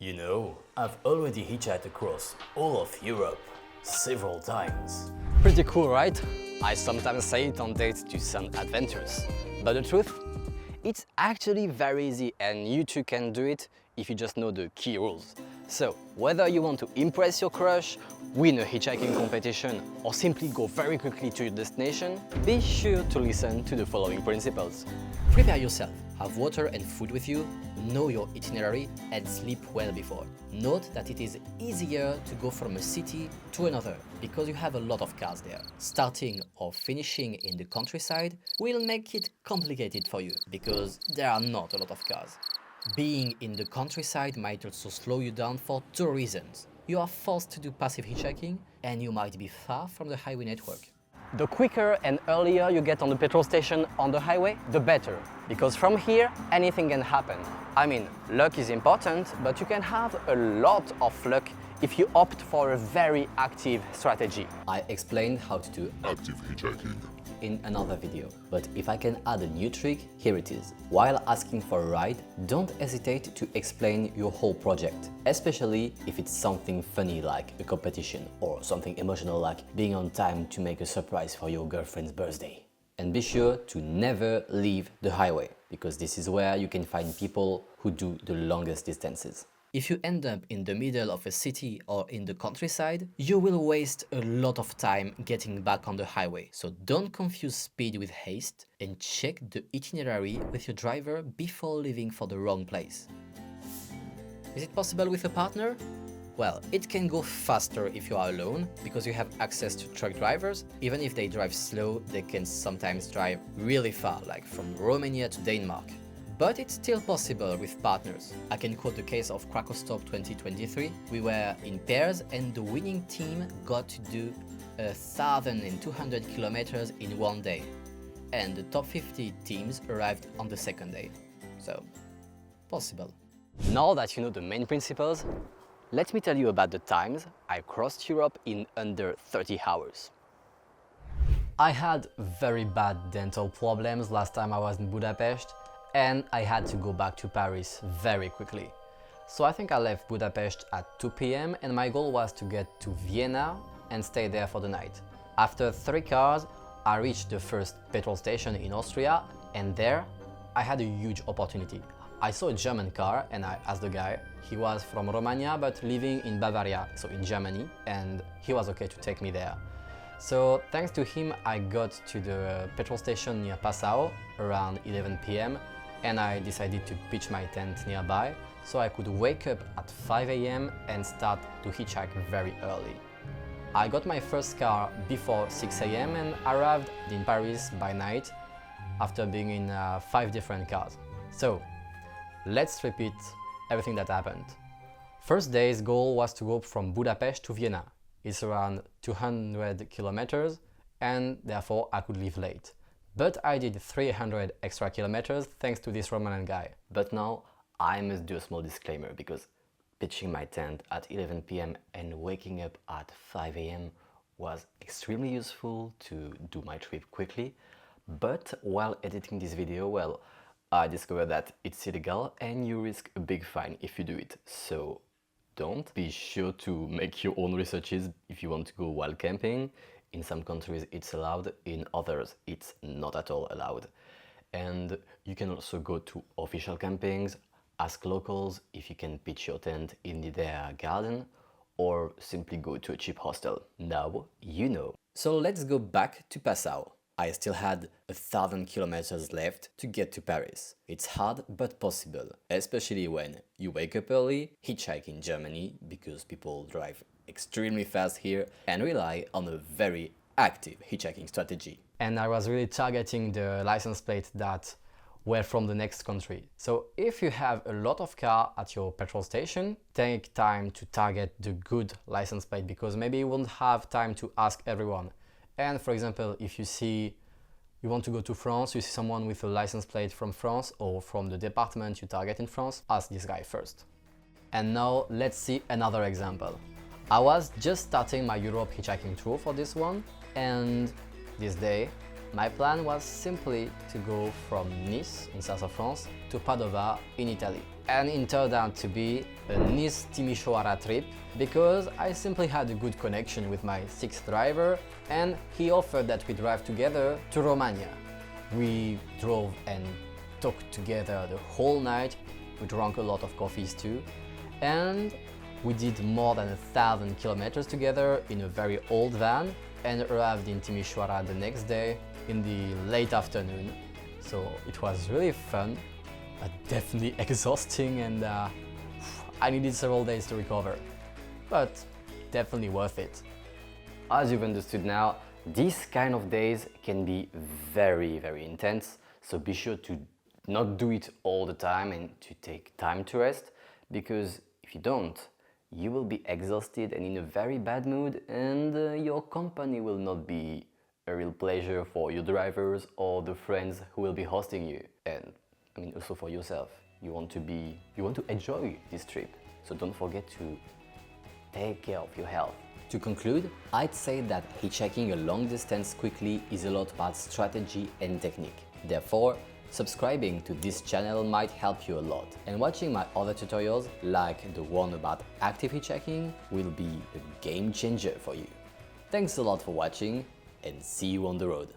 You know, I've already hitchhiked across all of Europe several times. Pretty cool, right? I sometimes say it on dates to sound adventurous. But the truth? It's actually very easy and you too can do it if you just know the key rules. So, whether you want to impress your crush, win a hitchhiking competition, or simply go very quickly to your destination, be sure to listen to the following principles. Prepare yourself, have water and food with you, know your itinerary and sleep well before. Note that it is easier to go from a city to another because you have a lot of cars there. Starting or finishing in the countryside will make it complicated for you because there are not a lot of cars. Being in the countryside might also slow you down for two reasons. You are forced to do passive hitchhiking and you might be far from the highway network. The quicker and earlier you get on the petrol station on the highway, the better. Because from here, anything can happen. I mean, luck is important, but you can have a lot of luck if you opt for a very active strategy. I explained how to do active hitchhiking in another video, but if I can add a new trick, here it is. While asking for a ride, don't hesitate to explain your whole project, especially if it's something funny like a competition or something emotional like being on time to make a surprise for your girlfriend's birthday. And be sure to never leave the highway, because this is where you can find people who do the longest distances. If you end up in the middle of a city or in the countryside, you will waste a lot of time getting back on the highway. So don't confuse speed with haste and check the itinerary with your driver before leaving for the wrong place. Is it possible with a partner? Well, it can go faster if you are alone, because you have access to truck drivers. Even if they drive slow, they can sometimes drive really far, like from Romania to Denmark. But it's still possible with partners. I can quote the case of Autostop 2023. We were in pairs and the winning team got to do 1,200 kilometers in one day. And the top 50 teams arrived on the second day. So, possible. Now that you know the main principles, let me tell you about the times I crossed Europe in under 30 hours. I had very bad dental problems last time I was in Budapest, and I had to go back to Paris very quickly. So I think I left Budapest at 2 p.m. and my goal was to get to Vienna and stay there for the night. After 3 cars, I reached the first petrol station in Austria, and there I had a huge opportunity. I saw a German car and I asked the guy. He was from Romania but living in Bavaria, so in Germany, and he was okay to take me there. So thanks to him, I got to the petrol station near Passau around 11 p.m. and I decided to pitch my tent nearby so I could wake up at 5 a.m. and start to hitchhike very early. I got my first car before 6 a.m. and arrived in Paris by night after being in 5 different cars. So let's repeat everything that happened. First day's goal was to go from Budapest to Vienna. It's around 200 kilometers and therefore I could leave late. But I did 300 extra kilometers thanks to this Romanian guy. But now I must do a small disclaimer, because pitching my tent at 11 p.m. and waking up at 5 a.m. was extremely useful to do my trip quickly. But while editing this video, well, I discovered that it's illegal and you risk a big fine if you do it. So don't. Be sure to make your own researches if you want to go wild camping. In some countries it's allowed, in others it's not at all allowed. And you can also go to official campings, ask locals if you can pitch your tent in their garden, or simply go to a cheap hostel. Now you know. So let's go back to Passau. I still had 1,000 kilometers left to get to Paris. It's hard but possible, especially when you wake up early, hitchhike in Germany because people drive extremely fast here, and rely on a very active hitchhiking strategy. And I was really targeting the license plates that were from the next country. So if you have a lot of car at your petrol station, take time to target the good license plate, because maybe you won't have time to ask everyone. And for example, if you want to go to France, you see someone with a license plate from France or from the department you target in France, ask this guy first. And now let's see another example. I was just starting my Europe hitchhiking tour for this one, and this day My plan was simply to go from Nice in south of France to Padova in Italy. And it turned out to be a Nice-Timișoara trip because I simply had a good connection with my sixth driver and he offered that we drive together to Romagna. We drove and talked together the whole night, we drank a lot of coffees too, and we did more than 1,000 kilometers together in a very old van and arrived in Timișoara the next day in the late afternoon. So it was really fun, but definitely exhausting, and I needed several days to recover, but definitely worth it. As you've understood now, these kind of days can be very, very intense, so be sure to not do it all the time and to take time to rest, because if you don't, you will be exhausted and in a very bad mood, and your company will not be a real pleasure for your drivers or the friends who will be hosting you. And I mean also for yourself. You want to enjoy this trip. So don't forget to take care of your health. To conclude, I'd say that hitchhiking a long distance quickly is a lot about strategy and technique. Therefore, subscribing to this channel might help you a lot, and watching my other tutorials, like the one about active hitchhiking, will be a game changer for you. Thanks a lot for watching, and see you on the road.